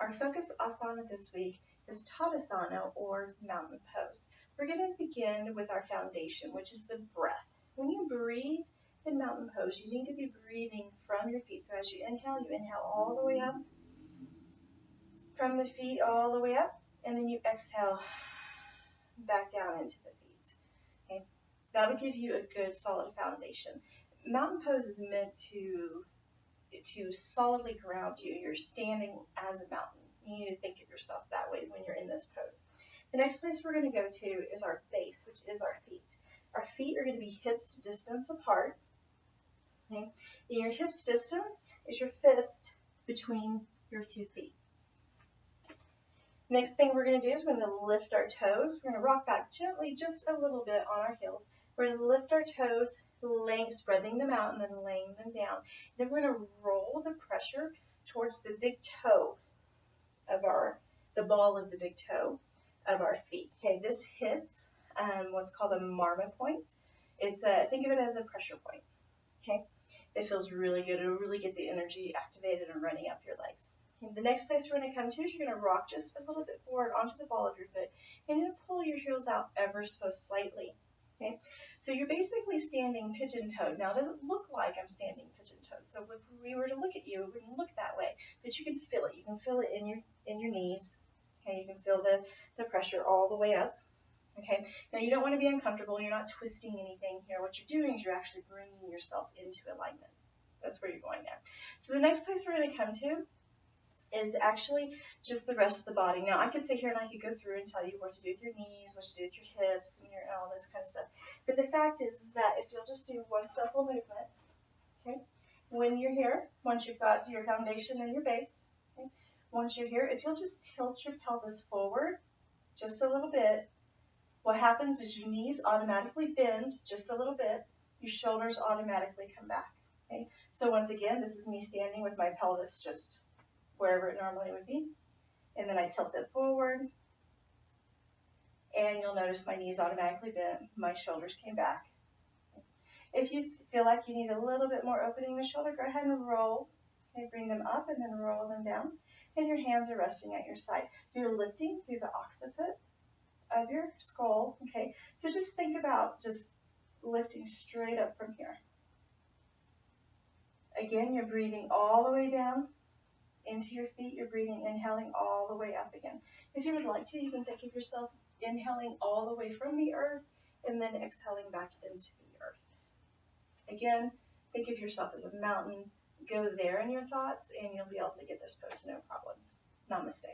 Our focus asana this week is Tadasana, or mountain pose. We're going to begin with our foundation, which is the breath. When you breathe in mountain pose, you need to be breathing from your feet. So as you inhale all the way up, from the feet all the way up, and then you exhale back down into the feet. Okay? That'll give you a good solid foundation. Mountain pose is meant to solidly ground you. You're standing as a mountain. You need to think of yourself that way when you're in this pose. The next place we're going to go to is our base, which is our feet. Our feet are going to be hips distance apart. Okay? And your hips distance is your fist between your 2 feet. Next thing we're going to do is we're going to lift our toes. We're going to rock back gently just a little bit on our heels. We're going to lift our toes, spreading them out and then laying them down. Then we're going to roll the pressure towards the big toe of the ball of the big toe of our feet. Okay, this hits what's called a marma point. Think of it as a pressure point. Okay, it feels really good. It'll really get the energy activated and running up your legs. The next place we're going to come to is you're going to rock just a little bit forward onto the ball of your foot, and you're going to pull your heels out ever so slightly. Okay, so you're basically standing pigeon-toed. Now, it doesn't look like I'm standing pigeon-toed. So if we were to look at you, it wouldn't look that way, but you can feel it. You can feel it in your knees. Okay, you can feel the pressure all the way up. Okay, now you don't want to be uncomfortable. You're not twisting anything here. What you're doing is you're actually bringing yourself into alignment. That's where you're going there. So the next place we're going to come to is actually just the rest of the body. Now, I could sit here and I could go through and tell you what to do with your knees, what to do with your hips, and all this kind of stuff. But the fact is that if you'll just do one simple movement, okay, when you're here, once you've got your foundation and your base, okay, once you're here, if you'll just tilt your pelvis forward just a little bit, what happens is your knees automatically bend just a little bit, your shoulders automatically come back. Okay, so once again, this is me standing with my pelvis just wherever it normally would be, and then I tilt it forward, and you'll notice my knees automatically bent, my shoulders came back. If you feel like you need a little bit more opening in the shoulder, go ahead and roll. Okay, bring them up and then roll them down, and your hands are resting at your side. You're lifting through the occiput of your skull. Okay, so just think about just lifting straight up from here. Again, you're breathing all the way down into your feet. You're breathing, inhaling all the way up again. If you would like to, you can think of yourself inhaling all the way from the earth and then exhaling back into the earth. Again, think of yourself as a mountain. Go there in your thoughts, and you'll be able to get this pose no problems. Namaste.